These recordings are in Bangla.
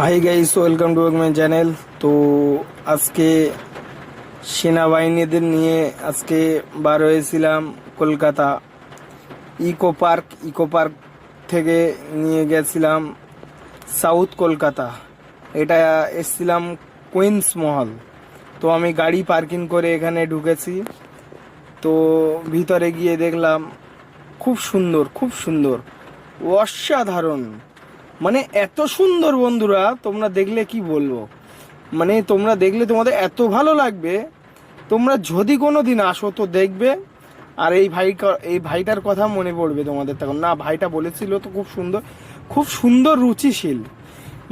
Hi guys, welcome to my channel. তো আজকে সেনাবাহিনীদের নিয়ে আজকে বার হয়েছিলাম কলকাতা ইকো পার্ক থেকে নিয়ে গেছিলাম সাউথ কলকাতা। এটা এসছিলাম কুইন্স মহল। তো আমি গাড়ি পার্কিং করে এখানে ঢুকেছি। তো ভিতরে গিয়ে দেখলাম খুব সুন্দর, খুব সুন্দর, অসাধারণ। মানে এত সুন্দর বন্ধুরা, তোমরা দেখলে কি বলবো। মানে তোমরা দেখলে তোমাদের এত ভালো লাগবে। তোমরা যদি কোনো দিন আসো তো দেখবে। আর এই ভাইটার কথা মনে পড়বে তোমাদের, তখন না ভাইটা বলেছিল তো খুব সুন্দর, খুব সুন্দর রুচিশীল।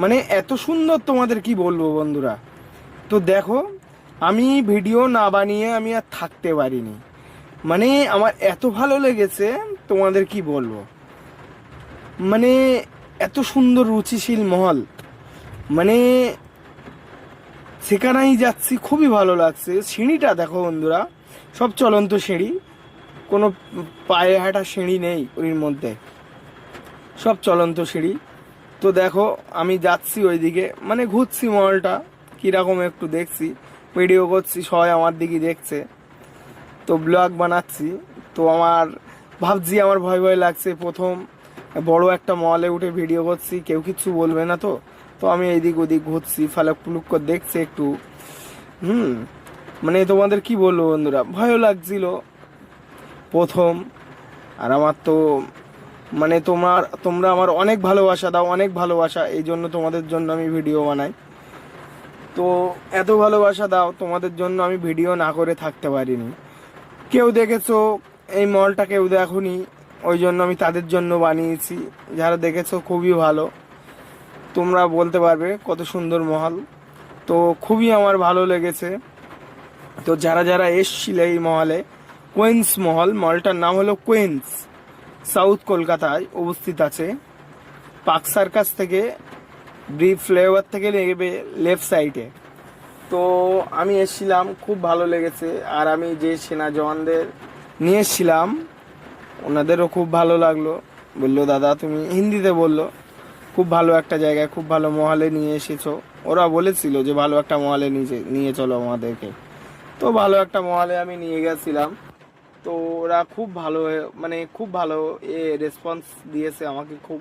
মানে এত সুন্দর, তোমাদের কি বলবো বন্ধুরা। তো দেখো, আমি ভিডিও না বানিয়ে আমি আর থাকতে পারিনি। মানে আমার এত ভালো লেগেছে, তোমাদের কি বলবো। মানে এত সুন্দর রুচিশীল মহল, মানে সেখানেই যাচ্ছি, খুবই ভালো লাগছে। সিঁড়িটা দেখো বন্ধুরা, সব চলন্ত সিঁড়ি, কোনো পায়ে হাঁটা সিঁড়ি নেই ওর মধ্যে, সব চলন্ত সিঁড়ি। তো দেখো আমি যাচ্ছি ওইদিকে, মানে ঘুরছি মহলটা কীরকম একটু দেখছি, ভিডিও করছি, সবাই আমার দিকে দেখছে, তো ব্লগ বানাচ্ছি। তো আমার ভাবছি, আমার ভয় ভয় লাগছে, প্রথম বড় একটা মলে উঠে ভিডিও করছি, কেউ কিছু বলবে না তো। তো আমি এইদিক ওদিক ঘুরছি, ফালাক ফুলুক করে দেখছে একটু। হুম মানে তোমাদের কি বলবো বন্ধুরা, ভয়ও লাগছিল প্রথম। আর আমার তো মানে তোমরা আমার অনেক ভালোবাসা দাও, অনেক ভালোবাসা, এই জন্য তোমাদের জন্য আমি ভিডিও বানাই। তো এত ভালোবাসা দাও, তোমাদের জন্য আমি ভিডিও না করে থাকতে পারিনি। কেউ দেখেছো এই মলটা, কেউ দেখোনি, ওই জন্য আমি তাদের জন্য বানিয়েছি। যারা দেখেছো খুবই ভালো, তোমরা বলতে পারবে কত সুন্দর মহল। তো খুবই আমার ভালো লেগেছে। তো যারা যারা এসছিল এই মহলে, কুইন্স মলটার নাম হলো কুইন্স, সাউথ কলকাতায় অবস্থিত আছে। পার্ক সার্কাস থেকে ব্রিফ ফ্লেভার থেকে নেবে লেফট সাইডে। তো আমি এসেছিলাম, খুব ভালো লেগেছে। আর আমি যে সেনা জওয়ানদের নিয়ে এসেছিলাম, ওনাদেরও খুব ভালো লাগলো। বললো দাদা, তুমি হিন্দিতে বললো, খুব ভালো একটা জায়গায়, খুব ভালো মহলে নিয়ে এসেছো। ওরা বলেছিল যে ভালো একটা মহলে নিয়ে চলো আমাদেরকে। তো ভালো একটা মহলে আমি নিয়ে গেছিলাম। তো ওরা খুব ভালো, মানে খুব ভালো রেসপন্স দিয়েছে আমাকে, খুব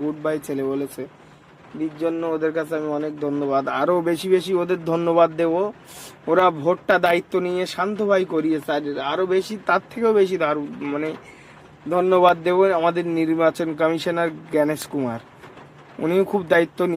গুড বাই ছেলে বলেছে। এর জন্য ওদের কাছে আমি অনেক ধন্যবাদ, আরও বেশি বেশি ওদের ধন্যবাদ দেব। ওরা ভোটটা দায়িত্ব নিয়ে শান্তভাই করিয়েছে, আর আরও বেশি, তার থেকেও বেশি দারুণ মানে ধন্যবাদ দেব আমাদের নির্বাচন কমিশনার জ্ঞানেশ কুমার। উনিও খুব দায়িত্ব